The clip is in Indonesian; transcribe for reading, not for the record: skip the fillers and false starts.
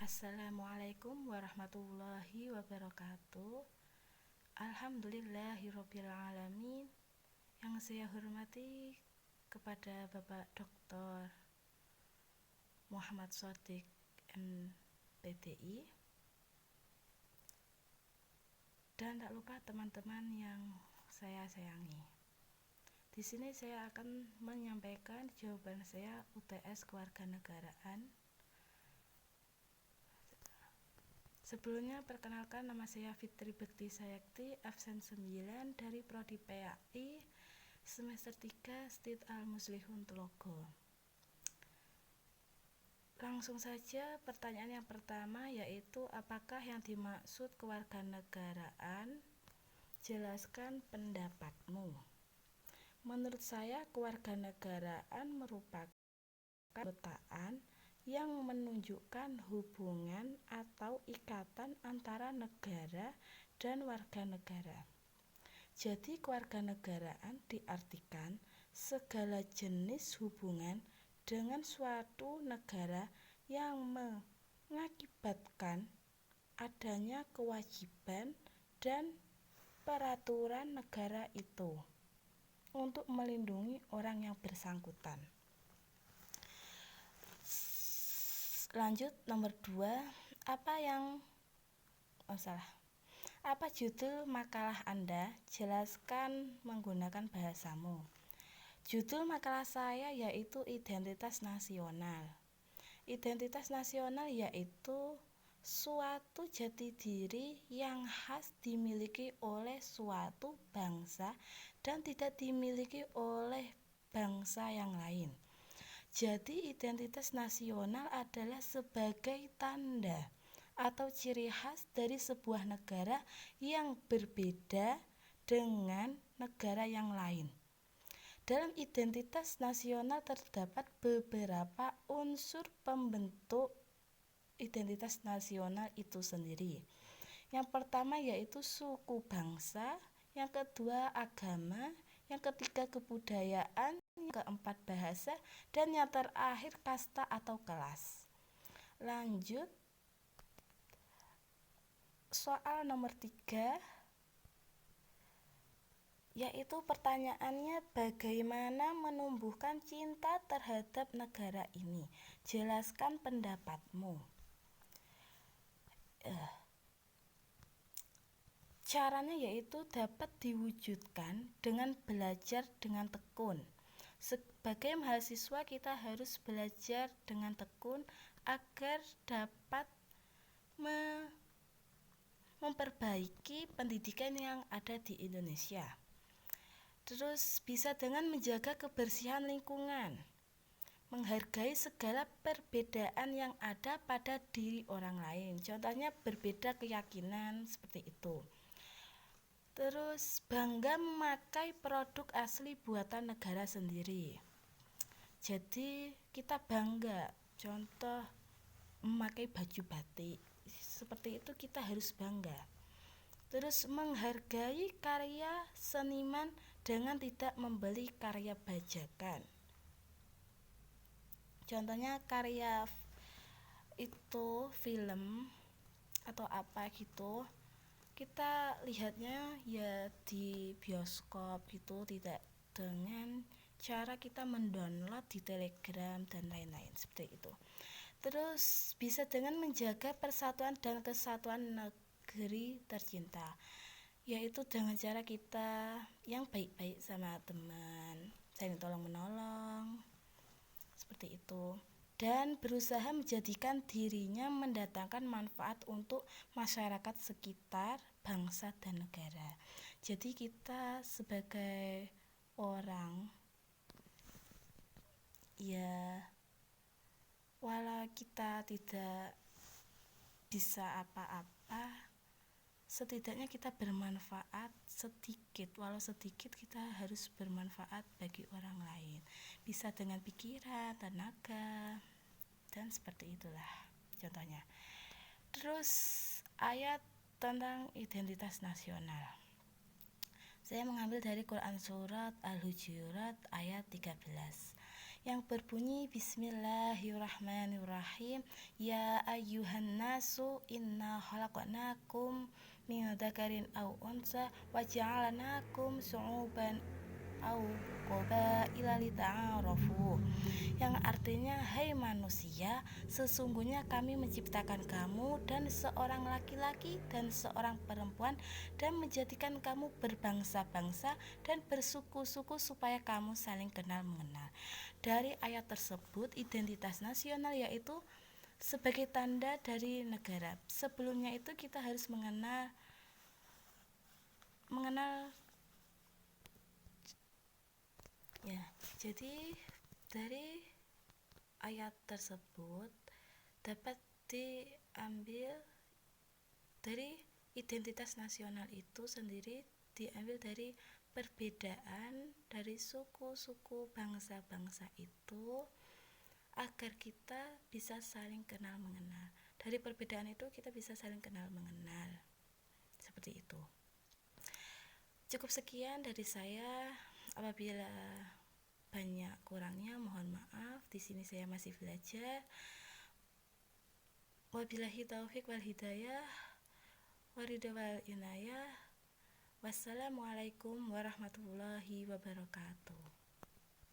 Assalamualaikum warahmatullahi wabarakatuh. Alhamdulillahirabbil alamin. Yang saya hormati kepada Bapak Dr. Muhammad Shadiq MPDI, dan tak lupa teman-teman yang saya sayangi. Di sini saya akan menyampaikan jawaban saya UTS Kewarganegaraan. Sebelumnya perkenalkan, nama saya Fitri Bekti Sayakti, absen 9 dari Prodi PAI semester 3 Stit Al-Muslihun Telogo. Langsung saja pertanyaan yang pertama, yaitu apakah yang dimaksud kewarganegaraan? Jelaskan pendapatmu. Menurut saya, kewarganegaraan merupakan keanggotaan yang menunjukkan hubungan atau ikatan antara negara dan warga negara. Jadi kewarganegaraan diartikan segala jenis hubungan dengan suatu negara yang mengakibatkan adanya kewajiban dan peraturan negara itu untuk melindungi orang yang bersangkutan. Lanjut, nomor 2, apa judul makalah Anda? Jelaskan menggunakan bahasamu. Judul makalah saya yaitu Identitas Nasional. Identitas nasional yaitu suatu jati diri yang khas dimiliki oleh suatu bangsa dan tidak dimiliki oleh bangsa yang lain. Jadi identitas nasional adalah sebagai tanda atau ciri khas dari sebuah negara yang berbeda dengan negara yang lain. Dalam identitas nasional terdapat beberapa unsur pembentuk identitas nasional itu sendiri. Yang pertama yaitu suku bangsa, yang kedua agama, yang ketiga kebudayaan, yang keempat bahasa, dan yang terakhir kasta atau kelas. Lanjut, soal nomor 3, yaitu pertanyaannya bagaimana menumbuhkan cinta terhadap negara ini. Jelaskan pendapatmu. Caranya yaitu dapat diwujudkan dengan belajar dengan tekun. Sebagai mahasiswa kita harus belajar dengan tekun agar dapat memperbaiki pendidikan yang ada di Indonesia. Terus bisa dengan menjaga kebersihan lingkungan, menghargai segala perbedaan yang ada pada diri orang lain. Contohnya berbeda keyakinan seperti itu. Terus bangga memakai produk asli buatan negara sendiri. Jadi kita bangga, contoh memakai baju batik. Seperti itu kita harus bangga. Terus menghargai karya seniman dengan tidak membeli karya bajakan. Contohnya karya itu film atau apa gitu, kita lihatnya ya di bioskop gitu, tidak dengan cara kita mendownload di Telegram dan lain-lain seperti itu. Terus bisa dengan menjaga persatuan dan kesatuan negeri tercinta, yaitu dengan cara kita yang baik-baik sama teman, saling tolong-menolong seperti itu, dan berusaha menjadikan dirinya mendatangkan manfaat untuk masyarakat sekitar, bangsa dan negara. Jadi kita sebagai orang ya, walau kita tidak bisa apa-apa, setidaknya kita bermanfaat sedikit, walau sedikit kita harus bermanfaat bagi orang lain. Bisa dengan pikiran, tenaga, dan seperti itulah contohnya. Terus ayat tentang identitas nasional. Saya mengambil dari Quran surat Al-Hujurat ayat 13, yang berbunyi Bismillahirrahmanirrahim. Ya ayyuhan nasu inna khalaqnakum min dzakarin aw unsa wa ja'alnakum syu'uban aw qabaila lita'arafu, yang artinya hai manusia, sesungguhnya kami menciptakan kamu dan seorang laki-laki dan seorang perempuan dan menjadikan kamu berbangsa-bangsa dan bersuku-suku supaya kamu saling kenal mengenal. Dari ayat tersebut, identitas nasional yaitu sebagai tanda dari negara. Sebelumnya itu kita harus mengenal ya. Jadi dari ayat tersebut dapat diambil dari identitas nasional itu sendiri, diambil dari perbedaan dari suku-suku bangsa-bangsa itu agar kita bisa saling kenal mengenal. Dari perbedaan itu kita bisa saling kenal mengenal. Seperti itu. Cukup sekian dari saya. Apabila banyak kurangnya mohon maaf. Di sini saya masih belajar. Wabillahi taufik wal hidayah, waridha wal inayah. Wassalamualaikum warahmatullahi wabarakatuh.